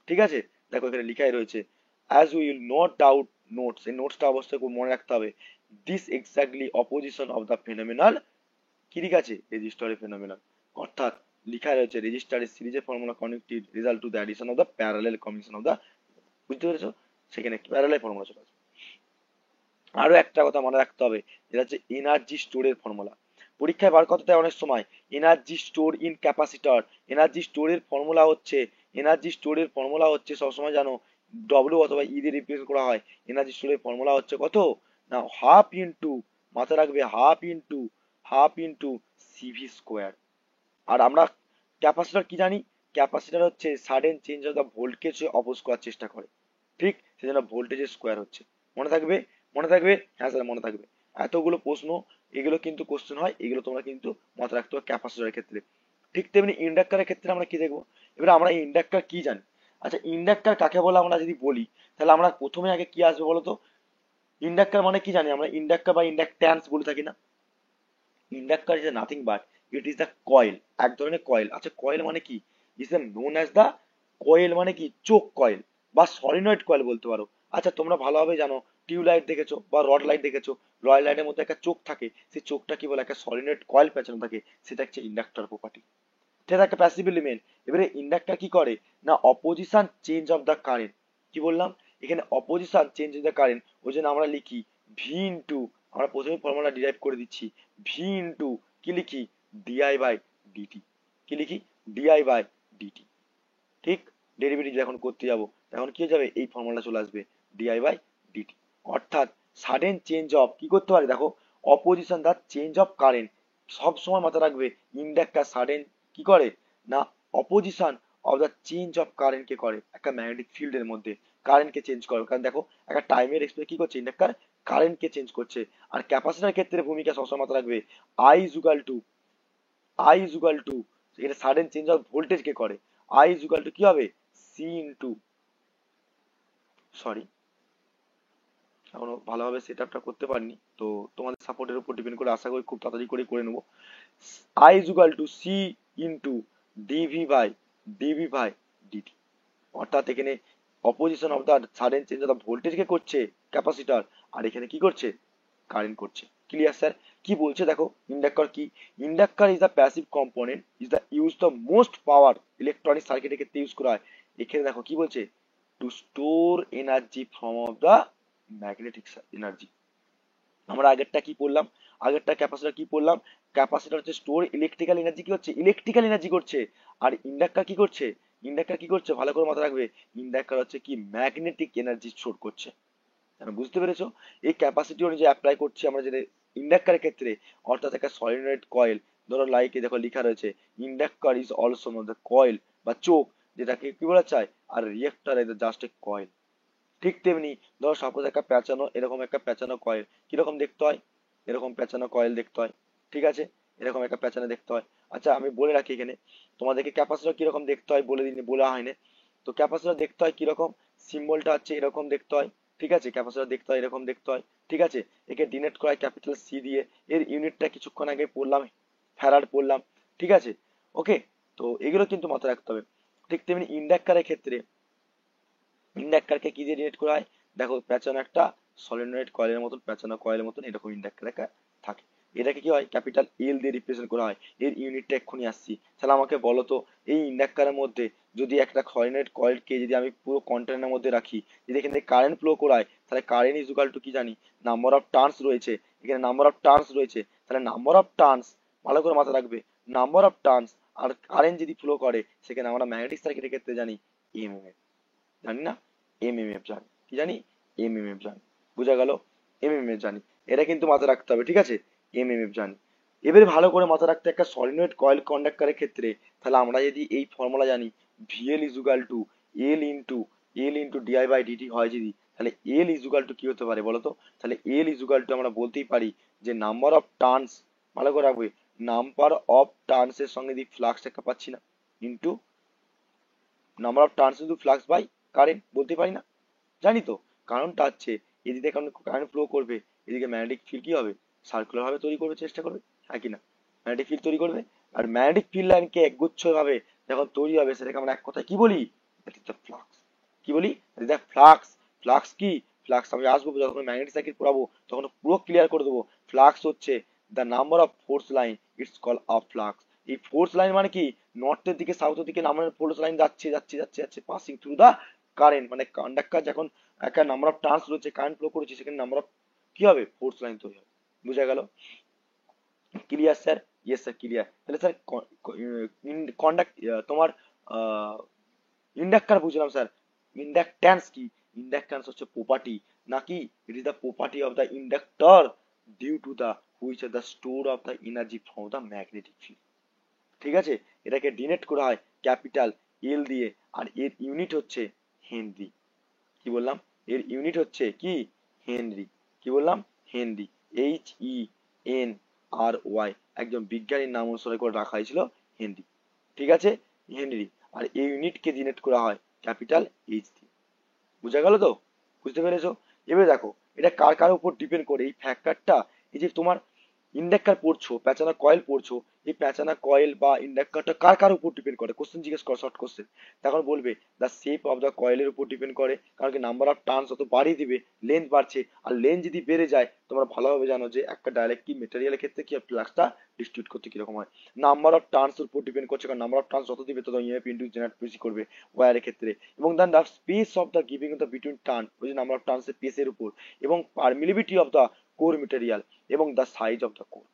[SPEAKER 1] ঠিক আছে। দেখো এখানে লেখাই রয়েছে as will note doubt notes, এই নোটসটা অবশ্যই খুব মনে রাখতে হবে, this exactly opposition of the phenomenal, কি লিখা আছে, রেজিস্টারের ফেনোমেনাল, অর্থাৎ লিখা রয়েছে রেজিস্টারের সিরিজের formula connected result to the addition of the parallel combination of the, বুঝতে পেরেছো, সেখানে প্যারালাল ফর্মুলা চলে আসবে। আরো একটা কথা মনে রাখতে হবে, যেটা হচ্ছে এনার্জি স্টোরের ফর্মুলা, পরীক্ষায় বার করতে দেয় অনেক সময়, energy store in capacitor, energy স্টোরের ফর্মুলা হচ্ছে, এনার্জি স্টোরের ফর্মুলা হচ্ছে সবসময় জানো ডব্লিউ অথবা ই দিয়ে রিপ্রেজেন্ট করা হয়, এনার্জি স্টোরের ফর্মুলা হচ্ছে কত, না হাফ ইন্টু, মাথায় রাখবে হাফ ইন্টু সিভি স্কোয়ার। আর আমরা ক্যাপাসিটর কি জানি, ক্যাপাসিটর হচ্ছে sudden change of the voltage oppose করার চেষ্টা করে, ঠিক সেজন্য ভোল্টেজের স্কোয়ার হচ্ছে, মনে থাকবে, মনে থাকবে, হ্যাঁ স্যার মনে থাকবে। এতগুলো প্রশ্ন, এগুলো কিন্তু কোশ্চেন হয়, এগুলো তোমরা কিন্তু মাথায় রাখতে হবে ক্যাপাসিটরের ক্ষেত্রে। ঠিক তেমনি ইন্ডাক্টরের ক্ষেত্রে আমরা কি দেখবো, এবারে আমরা ইন্ডাক্টর কি জানি, আচ্ছা ইন্ডাক্টর কাকে বলে আমরা যদি বলি তাহলে আমরা প্রথমে আগে কি আসবে বলতো, ইন্ডাক্টর মানে কি জানি আমরা, ইন্ডাক্টর বা ইন্ডাক্ট্যান্স বলে থাকি না, inductor is nothing but it is the coil, এক ধরনের কয়েল। আচ্ছা কয়েল মানে কি, is known as the coil মানে কি চোখ কয়েল বা সলিনয়েড কয়েল বলতে পারো। আচ্ছা তোমরা ভালোভাবে জানো টিউবলাইট দেখেছো বা রড লাইট দেখেছো, রড লাইটের মধ্যে একটা চোখ থাকে, সেই চোখটা কি বলে, একটা সলিনয়েড কয়েল পেঁচানো থাকে, সেটা হচ্ছে ইন্ডাক্টর প্রপার্টি, সেটা একটা প্যাসিভ এলিমেন্ট। এবারে ইন্ডাক্টর কি করে, না opposition change of the current, কি বললাম এখানে opposition change of the current, ওই জন্য আমরা লিখি ভি ইন্টু, আমরা প্রথমে ফর্মুলা ডিরাইভ করে দিচ্ছি, ভি ইন্টু কি লিখি, ডিআই বাই ডিটি, কি লিখি, ডিআই বাই ডিটি, ঠিক। ডেরিভেটিভ যখন করতে যাব তখন কি হয়ে যাবে, এই ফর্মুলা চলে আসবে ডিআই বাই ডিটি, অর্থাৎ সাডেন চেঞ্জ অফ কি করতে পারে, দেখো opposition the change of current, সব সময় মাথায় রাখবে ইন্ডাক্টর সাডেন কি করে, না opposition of the change of current কে করে, একটা ম্যাগনেটিক ফিল্ডের মধ্যে কারেন্ট কে চেঞ্জ করে, কারণ দেখো একটা টাইমের এক্সপ্রেস কি করছে ইন্ডাক্টর, কারেন্টকে চেঞ্জ করছে। আর ক্যাপাসিটর ক্ষেত্রে ভূমিকা সবসময় মাথায় রাখবে, I equal to I equal to এটা সাডেন চেঞ্জ অফ ভোল্টেজকে করে। আই ইজুগাল টু কি হবে, সি ইন্টু, সরি এখনো ভালোভাবে সেট আপটা করতে পারিনি, তো তোমাদের সাপোর্টের উপর ডিপেন্ড করে আশা করি খুব তাড়াতাড়ি করে নেবো। I equal to C into DV by DT. অর্থাৎ এখানে opposition of the sudden change of the ভোল্টেজকে করছে ক্যাপাসিটর, আর এখানে কি করছে, কারেন্ট করছে। Clear sir? কি বলছে দেখো, ইন্ডাক্টর কি, inductor is the passive component is the use the most power electronic সার্কিটের ক্ষেত্রে ইউজ করা হয়। এখানে দেখো কি বলছে, to store energy from of the magnetic energy. আমরা আগেরটা কি পড়লাম, আগেরটা ক্যাপাসিটর কি পড়লাম, ক্যাপাসিটর হচ্ছে স্টোর ইলেকট্রিক্যাল এনার্জি, কি হচ্ছে, ইলেকট্রিক্যাল এনার্জি করছে। আর ইন্ডাক্টর কি করছে, ইন্ডাক্টর কি করছে, ভালো করে মাথায় রাখবে, ইন্ডাক্টর হচ্ছে কি ম্যাগনেটিক এনার্জি স্টোর করছে। বুঝতে পেরেছো? এই ক্যাপাসিটি অনুযায়ী অ্যাপ্লাই করছি আমরা যেটা ইন্ডাক্টরের ক্ষেত্রে, অর্থাৎ একটা সলিনয়েড কয়েল, ধরো লাইকে দেখো লেখা রয়েছে inductor is also known the coil বা চোখ, যেটাকে কি বলা চায়, আর reactor is just a coil. ঠিক তেমনি ধরো সাপোজ একটা প্যাঁচানো, এরকম একটা প্যাঁচানো কয়েল কিরকম দেখতে হয়, এরকম প্যাঁচানো কয়েল দেখতে হয়, ঠিক আছে, এরকম একটা প্যাঁচানো দেখতে হয়। আচ্ছা আমি বলে রাখি এখানে তোমাদেরকে ক্যাপাসিটর কিরকম দেখতে হয় বলে দিন, বলা হয়নি। তো ক্যাপাসিটর দেখতে হয় কিরকম, সিম্বলটা হচ্ছে এরকম দেখতে হয়, ঠিক আছে, ক্যাপাসিটর দেখতে হয় এরকম দেখতে হয়, ঠিক আছে। একে ডিনোট করা হয় ক্যাপিটাল সি দিয়ে। এর ইউনিটটা কিছুক্ষণ আগে পড়লাম, ফ্যারাড পড়লাম, ঠিক আছে। ওকে, তো এগুলো কিন্তু মাথায় রাখতে হবে। ঠিক তেমনি ইন্ডাক্টরের ক্ষেত্রে, ইন্ডাক্টরকে কি দিয়ে ডিনোট করা হয়, দেখো পেঁচানো একটা সলিনয়েড কয়েলের মতন, পেঁচানো কয়েলের মতন এরকম ইন্ডাক্টর একটা থাকে। এটাকে কি হয়, ক্যাপিটাল এল দিয়ে রিপ্রেজেন্ট করা হয়। এর ইউনিটটা এক্ষুনি আসছি। তাহলে আমাকে বলো তো, এই ইন্ডাক্টরের মধ্যে যদি একটা সলিনয়েড কয়েলকে যদি আমি পুরো কন্টেনারের মধ্যে রাখি, যদি এখান থেকে কারেন্ট ফ্লো করায়, তাহলে কারেন্ট ইজ ইকুয়াল টু কি জানি, নাম্বার অফ টার্নস রয়েছে, এখানে নাম্বার অফ টার্নস রয়েছে, তাহলে নাম্বার অফ টার্নস, ভালো করে মাথায় রাখবে, নাম্বার অফ টার্নস আর কারেন্ট যদি ফ্লো করে, সেখানে আমরা ম্যাগনেটিক সার্কিটের ক্ষেত্রে জানি এমএমএফ, জানি না, এমএমএফ জানি, কি জানি, এমএমএফ জানি। বোঝা গেল? এমএমএফ জানি, এটা কিন্তু মাথায় রাখতে হবে, ঠিক আছে, এমএমএফ জানি। এবারে ভালো করে মাথায় রাখতে একটা সলিনয়েড কয়েল কন্ডাক্টরের ক্ষেত্রে, তাহলে আমরা যদি এই ফর্মুলা জানি, VL is equal to L into DI by DT হয় যদি, তাহলে এল ইজ ইকুয়াল টু কি হতে পারে বলো তো, তাহলে এল ইজ ইকুয়াল টু আমরা বলতেই পারি যে নাম্বার অফ টার্নস, ভালো করে রাখবে, নাম্বার অফ টার্নস এর সঙ্গে যদি ফ্লাক্স একটা পাচ্ছি না, into number of turns into flux by current, বলতে পারি না, জানি তো। কারণটা হচ্ছে এদিকে কারণ কারেন্ট ফ্লো করবে, এদিকে ম্যাগনেটিক ফিল্ড কি হবে, সার্কুলার ভাবে তৈরি করবে, চেষ্টা করবে, হ্যাঁ কি না, ম্যাগনেটিক ফিল্ড তৈরি করবে। আর ম্যাগনেটিক ফিল্ড লাইনকে একগুচ্ছ ভাবে যখন তৈরি হবে, সেটাকে আমরা এক কথায় কি বলি, ফ্লাক্স। কি বলি, ফ্লাক্স। ফ্লাক্স কি, ফ্লাক্স আমি আসবো যখন ম্যাগনেটিক সার্কিট পড়াবো তখন পুরো ক্লিয়ার করে দেবো। ফ্লাক্স হচ্ছে the number of force line, it's call a flux. এই ফোর্স লাইন মানে কি, নর্থের দিকে সাউথের দিকে নাম্বার ফোর্স লাইন যাচ্ছে যাচ্ছে যাচ্ছে যাচ্ছে পাসিং থ্রু দা কারেন্ট, মানে কন্ডাক্টর যখন একটা নাম্বার অফ টার্নস রয়েছে, কারেন্ট ফ্লো করেছে, সেখানে নাম্বার অফ কি হবে, ফোর্স লাইন তৈরি হবে। বুঝা গেল? Clear sir? Yes sir clear. তাহলে স্যার কন্ডাক্ট তোমার ইন্ডাক্টর বুঝলাম স্যার, ইন্ডাকট্যান্স কি, ইন্ডাকট্যান্স হচ্ছে প্রপার্টি নাকি, it is the property of the inductor due to the which are the store of the energy from the magnetic field. ঠিক আছে, এটাকে ডিনোট করা হয় ক্যাপিটাল এল দিয়ে, আর এর ইউনিট হচ্ছে হেনরি। কি বললাম, এর ইউনিট হচ্ছে কি, হেনরি। কি বললাম, হেনরি, HENRY, একজন বিজ্ঞানীর নাম অনুসারে করে রাখা হয়েছিল হেনরি, ঠিক আছে, হেনরি। আর এই ইউনিটকে ডিনোট করা হয় ক্যাপিটাল এইচ দিয়ে। বুঝা গেল তো? বুঝতে পেরেছো? এবারে দেখো এটা কার কার উপর ডিপেন্ড করে এই ফ্যাক্টরটা, এই যে তোমার ইন্ডাক্টর পড়ছো, প্যাচানা কয়েল পড়ছো, এই প্যাচানা কয়েল বা ইন্ডাক্টরটা কার কার উপর ডিপেন্ড করে, কোশ্চেন জিজ্ঞেস করো, শর্ট কোশ্চেন। তখন বলবে দ্য শেপ অফ দ্য কয়েলের উপর ডিপেন্ড করে, কারণ কি নাম্বার অফ টার্নস যত বাড়িয়ে দিবে, লেন্থ বাড়ছে, আর লেন্থ যদি বেড়ে যায়, তোমরা ভালোভাবে জানো যে একটা ডাইলেক্ট্রিক মেটেরিয়ালের ক্ষেত্রে কি ফ্লাক্সটা ডিস্ট্রিবিউট করতে কিরকম হয়। নাম্বার অফ টার্নস এর উপর ডিপেন্ড করছে, কারণ নাম্বার অফ টার্নস যত দিবে তত ইএমএফ ইন্ডিউস জেনারেট বেশি করবে ওয়্যারের ক্ষেত্রে। এবং then the space of the giving the between turn, ওই যে নাম্বার অফ টার্নস এর পেসের উপর, এবং permeability of the core material, এবং the size of the core,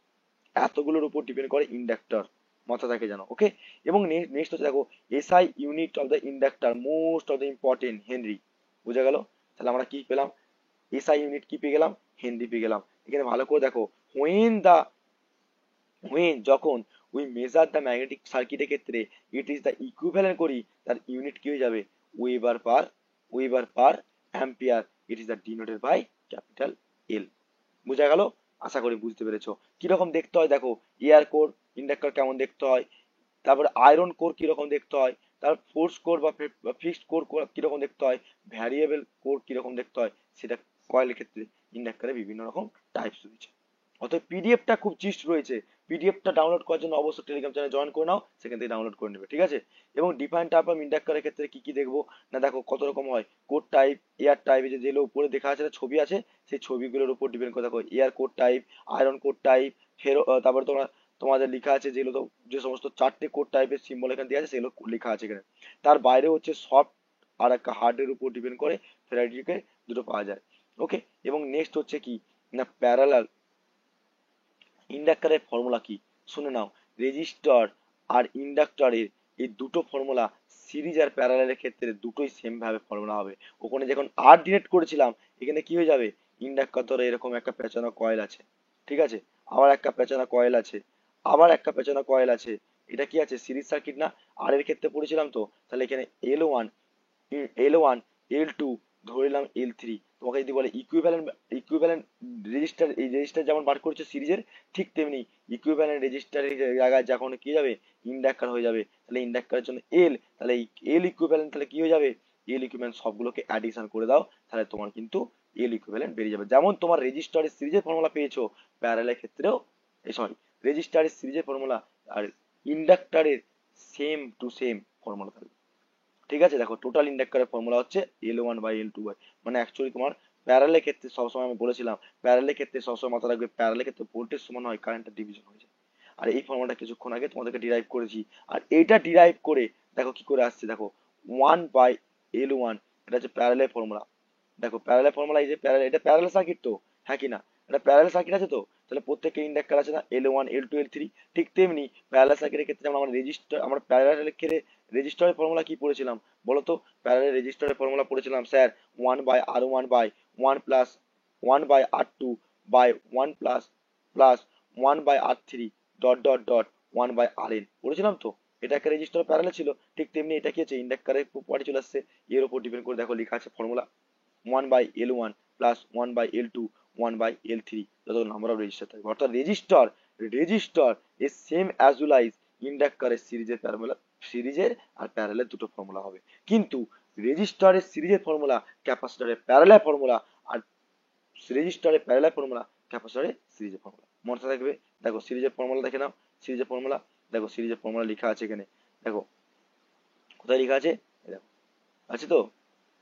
[SPEAKER 1] এতগুলোর উপর ডিপেন্ড করে ইন্ডাক্টর, মাথা থাকে জানো। ওকে, এবং নেক্সট হচ্ছে দেখো SI unit of the inductor, most of the important, Henry. বুঝা গেল? তাহলে আমরা কি পেলাম, এসআই ইউনিট কি পেয়ে গেলাম, হেনরি পেয়ে গেলাম। এখানে ভালো করে দেখো, হোয়েন যখন উই মেজার দ্য ম্যাগনেটিক সার্কিটের ক্ষেত্রে ইট ইজ দ্য ইকুইভ্যালেন্ট করি, তার ইউনিট কি হয়ে যাবে, weber per ampere, it is the denoted by capital L. বোঝা গেল? আশা করি বুঝতে পেরেছো। কিরকম দেখতে হয় দেখো, এয়ার কোর ইন্ডাক্টর কেমন দেখতে হয়, তারপরে আয়রন কোর কিরকম দেখতে হয়, তারপর ফোর্স কোর বা ফিক্সড কোর কিরকম দেখতে হয়, ভ্যারিয়েবল কোর কিরকম দেখতে হয়, সেটা কয়েলের ক্ষেত্রে ইন্ডাক্টরে বিভিন্ন রকম টাইপস রয়েছে। অতএব পিডিএফটা খুব জিস্ট রয়েছে, পিডিএফটা ডাউনলোড করার জন্য অবশ্যই টেলিগ্রাম চ্যানেল জয়েন করে নাও, সেখান থেকে ডাউনলোড করে নেবে, ঠিক আছে। এবং ডিফাইন টাইপ অফ ইন্ডাক্টরের ক্ষেত্রে কি কি দেখবো না, দেখো কত রকম হয়, কোড টাইপ, এয়ার টাইপ, এই যে যেগুলো উপরে দেখা আছে না, ছবি আছে, সেই ছবিগুলোর উপর ডিপেন্ড করে দেখো air core type, iron core type, ferro তারপরে তোমাদের লেখা আছে যেগুলো তো, যে সমস্ত চারটে কোড টাইপের সিম্বল এখানে দেওয়া আছে সেগুলো লেখা আছে এখানে। তার বাইরে হচ্ছে সফট আর একটা হার্ডের উপর ডিপেন্ড করে ভ্যারাইটিকে দুটো পাওয়া যায়। ওকে, এবং নেক্সট হচ্ছে কি না প্যারালাল ইন্ডাক্টরের ফর্মুলা কি শুনে নাও। রেজিস্টর আর ইন্ডাক্টরের এই দুটো ফর্মুলা সিরিজ আর প্যারালালের ক্ষেত্রে দুটোই সেম ভাবে ফর্মুলা হবে। ওখানে যখন আর ডিরেক্ট করেছিলাম, এখানে কি হয়ে যাবে, ইন্ডাক্টরে এরকম একটা পেঁচানো কয়েল আছে, ঠিক আছে, আবার একটা পেঁচানো কয়েল আছে, আবার একটা পেঁচানো কয়েল আছে, এটা কি আছে, সিরিজ সার্কিট না। আর এর ক্ষেত্রে পড়েছিলাম তো, তাহলে এখানে L1 L1 L2 ধরে নিলাম L3। তোমাকে যদি বলে ইকুইভ্যালেন্ট ইকুইভ্যালেন্ট রেজিস্টার, এই রেজিস্টার যেমন বার করছে সিরিজের, ঠিক তেমনি ইকুইভ্যালেন্ট রেজিস্টারের জায়গায় যখন কি যাবে, ইন্ডাক্টর হয়ে যাবে। তাহলে ইন্ডাক্টরের জন্য এল, তাহলে এই এল ইকুইভ্যালেন্ট তাহলে কি হয়ে যাবে, এল ইকুইভ্যালেন্ট সবগুলোকে অ্যাডিশন করে দাও, তাহলে তোমার কিন্তু এল ইকুইভ্যালেন্ট বেরিয়ে যাবে। যেমন তোমার রেজিস্টারের সিরিজের ফর্মুলা পেয়েছো, প্যারালালের ক্ষেত্রেও সরি রেজিস্টারের সিরিজের ফর্মুলা আর ইন্ডাক্টরের সেম টু সেম ফর্মুলা থাকবে, ঠিক আছে। দেখো টোটাল ইন্ডাক্টরের ফর্মুলা হচ্ছে L1/L2, মানে অ্যাকচুয়ালি তোমার প্যারালের ক্ষেত্রে সবসময় আমি বলেছিলাম, প্যারালের ক্ষেত্রে সবসময় মাথা রাখবে, প্যারালের ক্ষেত্রে ভোল্টেজ সমান হয় কারেন্টের ডিভিশন হয়ে যায়। আর এই ফর্মুলাটা কিছুক্ষণ আগে তোমাদেরকে ডিরাইভ করেছি। আর এইটা ডিরাইভ করে দেখো কি করে আসছে, দেখো 1/L1, এটা হচ্ছে প্যারালের ফর্মুলা। দেখো প্যারালাল ফর্মুলা, এই যে প্যারালাল, এটা প্যারালাল সার্কিট তো, হ্যাঁ কি না, এটা প্যারালাল সার্কিট আছে তো, তাহলে প্রত্যেকটা ইন্ডাক্টর আছে না L1 L2 L3। ঠিক তেমনি প্যারালাল সার্কিটের ক্ষেত্রে যেমন আমরা রেজিস্টার, আমরা প্যারালালের ক্ষেত্রে রেজিস্টারের ফর্মুলা কি পড়েছিলাম বলো তো, প্যারালাল রেজিস্টারের ফর্মুলা পড়েছিলাম sir 1/R1/1 plus 1/R2 by 1 plus plus 1/R3 dot dot dot 1/RN পড়েছিলাম তো। এটা একটা রেজিস্টার প্যারালাল ছিল, ঠিক তেমনি এটা কি আছে, ইন্ডাক্টরের প্রপার্টি চলে আসছে, এর উপর ডিপেন্ড করে দেখো লেখা আছে formula 1/L1 plus 1/L2 1/L3, যত নাম্বার অফ রেজিস্টার থাকবে। অর্থাৎ resistor resistor is same as well is ইন্ডাক্টরের সিরিজের ফর্মুলা, সিরিজের আর প্যারালালের দুটো ফর্মুলা হবে। কিন্তু রেজিস্টারের সিরিজের ফর্মুলা, ক্যাপাসিটরের প্যারালাল ফর্মুলা, আর রেজিস্টারের প্যারালাল ফর্মুলা, ক্যাপাসিটরের সিরিজের ফর্মুলা মনে থাকবে। দেখো সিরিজের ফর্মুলা দেখে নাও, সিরিজের ফর্মুলা দেখো, সিরিজের ফর্মুলা লেখা আছে এখানে, দেখো কোথায় লেখা আছে, এই দেখো আছে তো,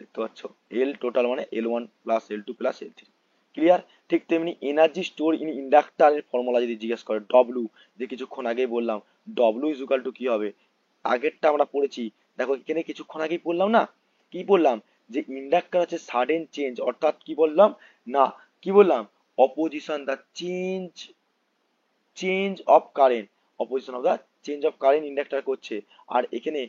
[SPEAKER 1] দেখতে পাচ্ছ, এল টোটাল মানে L1 plus L2 plus L3, clear. ঠিক তেমনি এনার্জি স্টোর ইন ইন্ডাক্টরের ফর্মুলা যদি জিজ্ঞেস করে, ডব্লু, যে কিছুক্ষণ আগেই বললাম ডব্লু ইজ ইকুয়াল টু কি হবে, আগেরটা আমরা পড়েছি, দেখো এখানে কিছুক্ষণ আগেই পড়লাম না, কি বললাম, যে ইন্ডাক্টর হচ্ছে সাডেন চেঞ্জ, অর্থাৎ কি বললাম না, কি বললাম, opposition the change, change of current, opposition of the change of current inductor করছে। আর এখানে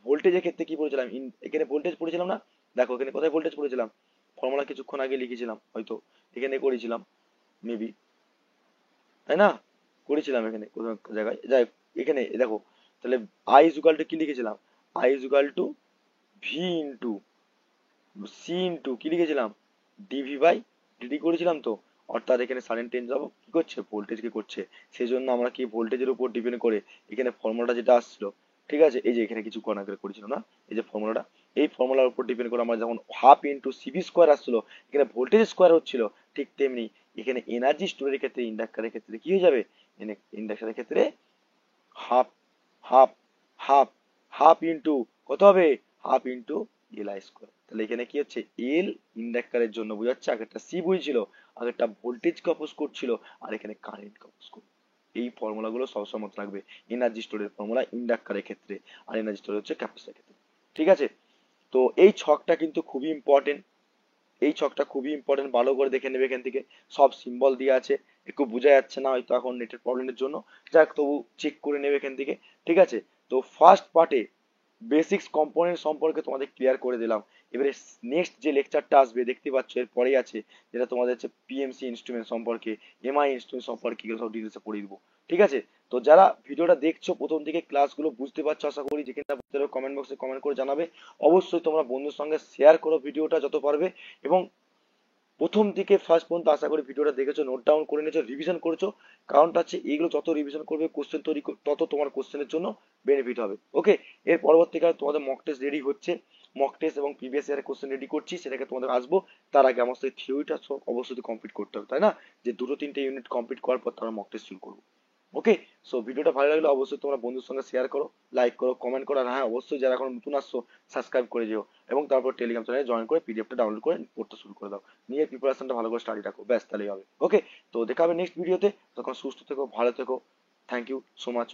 [SPEAKER 1] ভোল্টেজের ক্ষেত্রে কি পড়েছিলাম, এখানে ভোল্টেজ পড়েছিলাম না, দেখো এখানে কোথায় ভোল্টেজ পড়েছিলাম, ফর্মুলা কিছুক্ষণ আগে লিখেছিলাম, হয়তো এখানে করেছিলাম মেবি, তাই না, করেছিলাম এখানে কোনো একটা জায়গায়, যাই হোক, এখানে দেখো, তাহলে আই ইজ ইকুয়াল টু কি লিখেছিলাম, I is equal to V into C into কি লিখেছিলাম, ডিভি বাই ডিটি করেছিলাম তো। অর্থাৎ এখানে সাডেন চেঞ্জ অফ কি করছে, ভোল্টেজ কি করছে, সেই জন্য আমরা কি ভোল্টেজের উপর ডিপেন্ড করে এখানে ফর্মুলাটা যেটা আসছিল, ঠিক আছে, এই যে এখানে কিছু কোন আগে করেছিল না, এই যে ফর্মুলাটা, এই ফর্মুলার উপর ডিপেন্ড করে আমরা যখন হাফ ইন্টু সিভি স্কোয়ার আসছিল, এখানে ভোল্টেজ স্কোয়ার হচ্ছিল, ঠিক তেমনি এখানে এনার্জি স্টোরের ক্ষেত্রে ইন্ডাক্টরের ক্ষেত্রে কি হয়ে যাবে, ইন্ডাক্টরের ক্ষেত্রে half half half half into কত হবে, half into L I square. তাহলে এখানে কি হচ্ছে, এল ইন্ডাক্টরের জন্য বোঝাচ্ছে, আগেরটা সি বুঝছিল, আগেরটা ভোল্টেজকে অপোজ করছিল, আর এখানে কারেন্টকে অপোজ করবে। এই ফর্মুলাগুলো সবসময় মনে রাখবে, এনার্জি স্টোরের ফর্মুলা ইন্ডাক্টরের ক্ষেত্রে, আর এনার্জি স্টোরেজ হচ্ছে ক্যাপাসিটরের ক্ষেত্রে, ঠিক আছে। তো এই ছকটা কিন্তু খুবই ইম্পর্টেন্ট, এই ছকটা খুবই ইম্পর্টেন্ট, ভালো করে দেখে নেবে, এখান থেকে সব সিম্বল দিয়ে আছে, একটু বোঝা যাচ্ছে না হয়তো এখন নেটের প্রবলেমের জন্য, যাক তবু চেক করে নেবে এখান থেকে, ঠিক আছে। তো ফার্স্ট পার্টে বেসিক্স কম্পোনেন্ট সম্পর্কে তোমাদের ক্লিয়ার করে দিলাম। এবারে নেক্সট যে লেকচারটা আসবে দেখতে পাচ্ছ এর পরেই আছে, যেটা তোমাদের হচ্ছে পিএমসি ইনস্ট্রুমেন্ট সম্পর্কে, এমআই ইনস্ট্রুমেন্ট সম্পর্কে, এগুলো সব ডিটেলসে পড়িয়ে দেবো, ঠিক আছে। তো যারা ভিডিওটা দেখছো প্রথম থেকে ক্লাসগুলো বুঝতে পারছো আশা করি, যেখানে বুঝতে পারো কমেন্ট বক্সে কমেন্ট করে জানাবে। অবশ্যই তোমরা বন্ধুর সঙ্গে শেয়ার করো ভিডিওটা যত পারবে, এবং প্রথম থেকে ফার্স্ট পর্যন্ত আশা করি ভিডিওটা দেখেছো, নোট ডাউন করে নিয়েছো, রিভিশন করেছো। কারণটা হচ্ছে এইগুলো যত রিভিশন করবে, কোশ্চেন তৈরি তত তোমার কোশ্চেনের জন্য বেনিফিট হবে। ওকে, এর পরবর্তীকালে তোমাদের মক টেস্ট রেডি হচ্ছে, মক টেস্ট এবং প্রিভিয়াস ইয়ারের কোশ্চেন রেডি করছি, সেটাকে তোমাদের আসবো। তার আগে আমার সেই থিওরিটা সব অবশ্যই কমপ্লিট করতে হবে, তাই না? যে দুটো তিনটে ইউনিট কমপ্লিট করার পর তারা মক টেস্ট শুরু করবো। ওকে, সো ভিডিওটা ভালো লাগলে অবশ্যই তোমরা বন্ধুর সঙ্গে শেয়ার করো, লাইক করো, কমেন্ট করো, আর হ্যাঁ অবশ্যই যারা এখন নতুন আসছো সাবস্ক্রাইব করে যেও, এবং তারপর টেলিগ্রাম চ্যানেলে জয়েন করে পিডিএফটা ডাউনলোড করে পড়তে শুরু করে দাও। নিয়ে প্রিপারেশনটা ভালো করে স্টাডি রাখো, ব্যাস তাহলেই হবে। ওকে, তো দেখা হবে নেক্সট ভিডিওতে, তখন সুস্থ থেকো, ভালো থেকো। Thank you so much.